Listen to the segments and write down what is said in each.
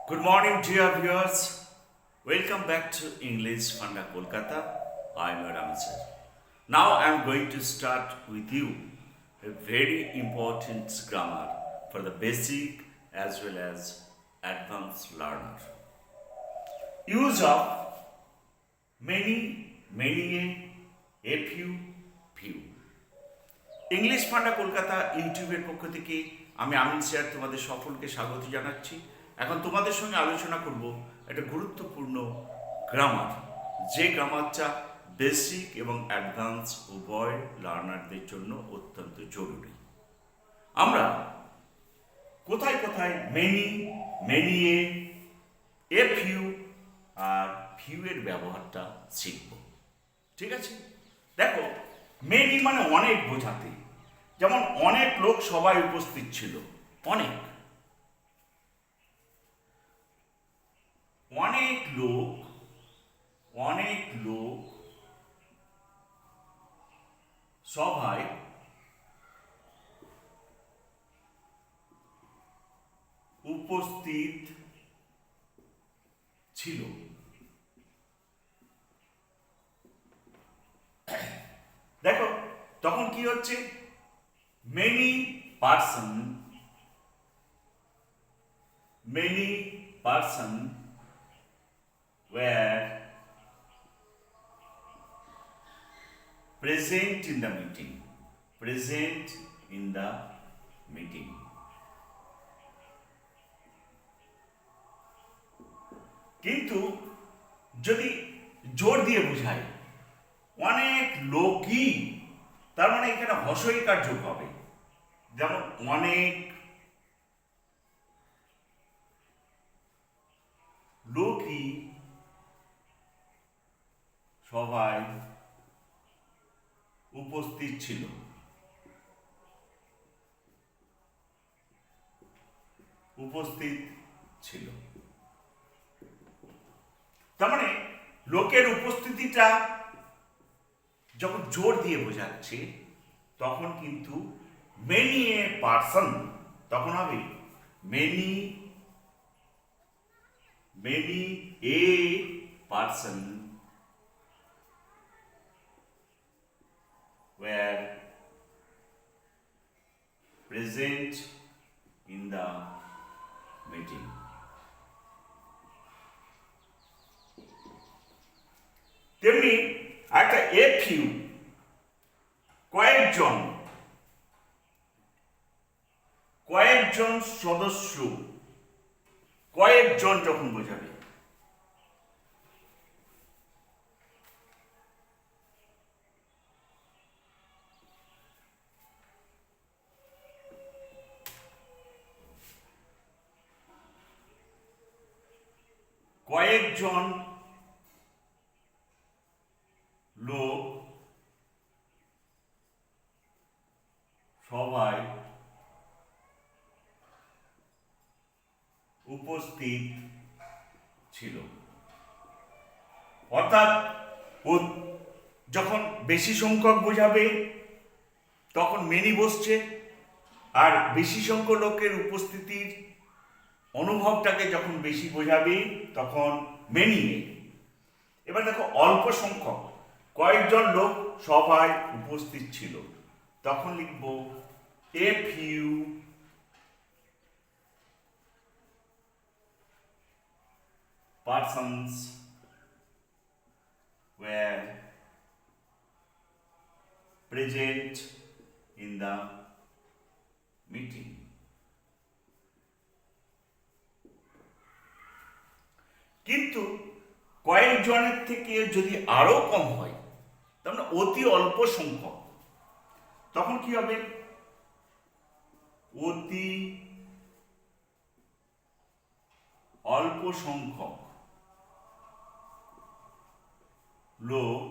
Good morning, dear viewers. Welcome back to English Funda Kolkata. I am your answer. Now I am going to start with you a very important grammar for the basic as well as advanced learner. Use of many, a few, few. English funda Kolkata ইউটিউবের পক্ষ থেকে আমি আমিন sir তোমাদের সকলকে স্বাগত জানাচ্ছি। এখন তোমাদের সঙ্গে আলোচনা করব একটা গুরুত্বপূর্ণ গ্রামার, যে গ্রামারটা বেসিক এবং অ্যাডভান্স উভয় লার্নারদের জন্য অত্যন্ত জরুরি। আমরা কোথায় কোথায় মেনি এ ফিউ আর ফিউ এর ব্যবহারটা শিখব, ঠিক আছে? দেখো, মেনি মানে অনেক বোঝাতে, যেমন অনেক লোক সবাই উপস্থিত ছিল, অনেক অনেক লোক সভায় উপস্থিত ছিল। দেখো, তখন কি হচ্ছে? Many person were present in the meeting. কিন্তু যদি জোর দিয়ে বোঝায় অনেক লোকই, তার মানে এখানে হর্ষইকার যোগ হবে, যেমন অনেক লোকই সবাই উপস্থিত ছিল। তার মানে লোকের উপস্থিতিটা যখন জোর দিয়ে বোঝাচ্ছে তখন কিন্তু মেনি এ পার্সন, তখন হবে many a person were present in the meeting. তেমনি একটা এ ফিউ, কয়েকজন সদস্য, কয়েকজন যখন বোঝাবে, কয়েকজন লোক সবাই উপস্থিত ছিল। অর্থাৎ যখন বেশি সংখ্যক বোঝাবে তখন মেনি বসছে, আর বেশি সংখ্যক লোকের উপস্থিতির অনুভবটাকে যখন বেশি বোঝাবে তখন মেনি। এবার দেখো, অল্প সংখ্যক, কয়েকজন লোক সবাই উপস্থিত ছিল, তখন লিখব a few persons were present in the meeting. কিন্তু কয়েকজনের থেকে যদি আরো কম হয়, তার মানে অতি অল্প সংখ্যক, তখন কি হবে? অতি অল্প সংখ্যক লোক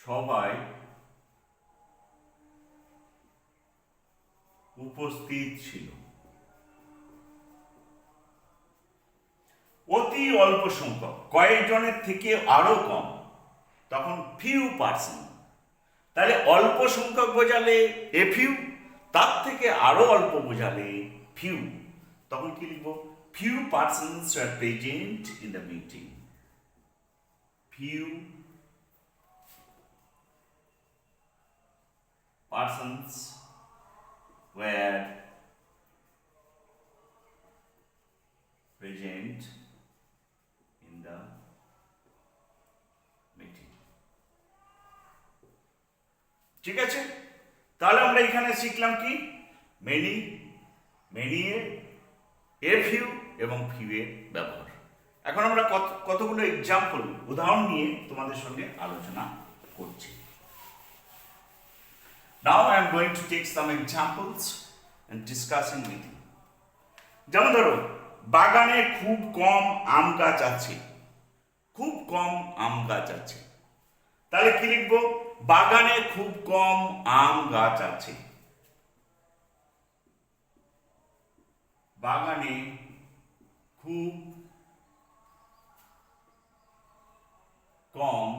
সবাই উপস্থিত ছিল। অতি অল্প সংখ্যক, কয়েকজনের থেকে আরো কম, তখন ফিউ পার্সন। তাহলে অল্প সংখ্যক বোঝালে এ ফিউ, তার থেকে আরো অল্প বোঝালে few, তখন কি লিখব? few persons were present in the meeting. Few persons were present in the meeting. ঠিক আছে, তাহলে আমরা এখানে শিখলাম কি? মেনি, মেনি এ ফিউ এবং ফিউ এর ব্যবহার। এখন আমরা কতগুলো এক্সাম্পল, উদাহরণ নিয়ে তোমাদের সঙ্গে আলোচনা করছি। Now I am going to take some examples and discussing with you. যেমন ধরো, বাগানে খুব কম আম গাছ আছে। খুব কম আম গাছ আছে, তাহলে কি লিখবো? বাগানে খুব কম আম গাছ আছে। বাগানে খুব কম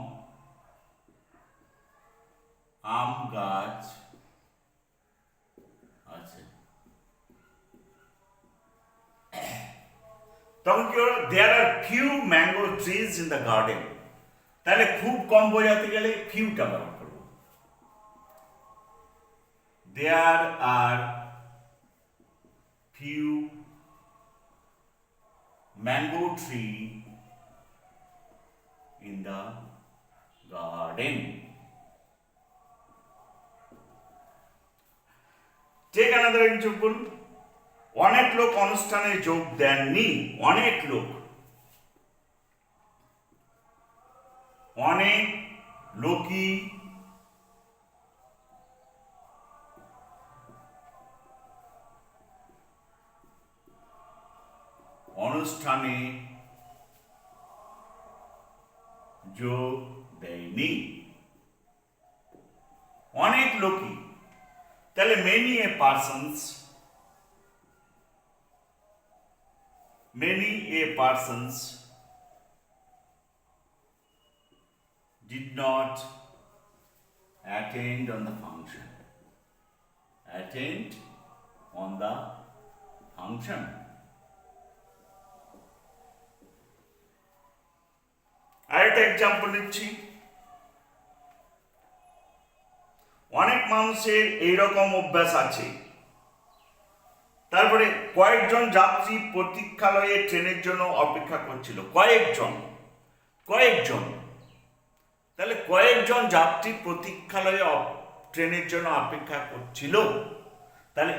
আম গাছ আছে। তখন কি হলো? There are few mango trees in the garden. তাহলে খুব কম বোঝাতে গেলে ফিউটা ব্যবহার করবো। There are few mango tree in the garden. Take another example. অনেক লোক অনুষ্ঠানে যোগ দেননি। অনেক লোক, অনেক লোকই অনুষ্ঠানে যোগ দেয়নি। অনেক লোকই, তাহলে many a persons, many a persons did not attend on the function. Attend on the function. আরেকটা এক্সাম্পল নিচ্ছি। অনেক মানুষের এইরকম অভ্যাস আছে। তারপরে কয়েকজন যাত্রী প্রতীক্ষালয়ে ট্রেনের জন্য অপেক্ষা করছিল। কয়েকজন, কয়েকজন, তাহলে কয়েকজন যাত্রী প্রতীক্ষালয়ে ট্রেনের জন্য অপেক্ষা করছিল। তাহলে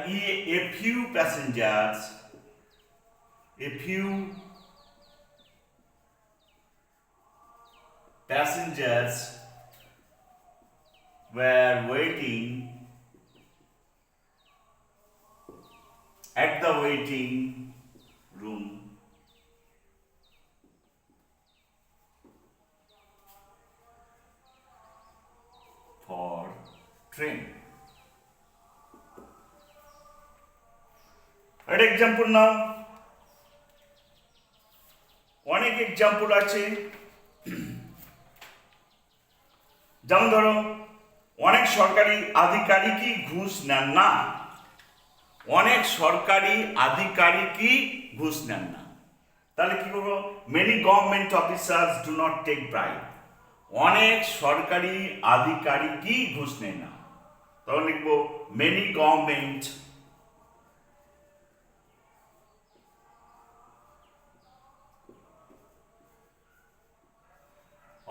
a few passengers, a few passengers were waiting at the waiting room for train. An example now. অনেক এক্সাম্পল আছে। যেমন ধরো, অনেক সরকারি আধিকারিকই ঘুষ নেন না। অনেক সরকারি আধিকারিকই ঘুষ নেন না, তাহলে কি করবো? Many government officers do not take bribe. অনেক সরকারি আধিকারিকই ঘুষ নেয় না, তখন লিখবো many government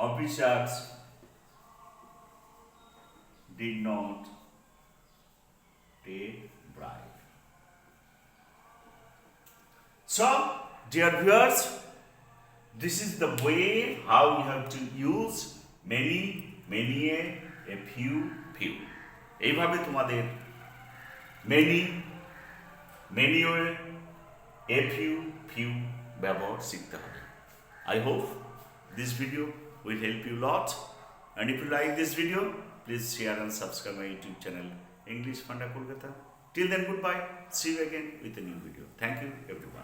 officers did not take bribe. So, dear viewers, this is the way how you have to use many, many, a few, few. এইভাবে তোমাদের many, many, a few, few ব্যবহার শিখতে হবে। I hope this video will help you a lot, and if you like this video, please share and subscribe my YouTube channel English Funda Kolkata. Till then, goodbye. See you again with a new video. Thank you everyone.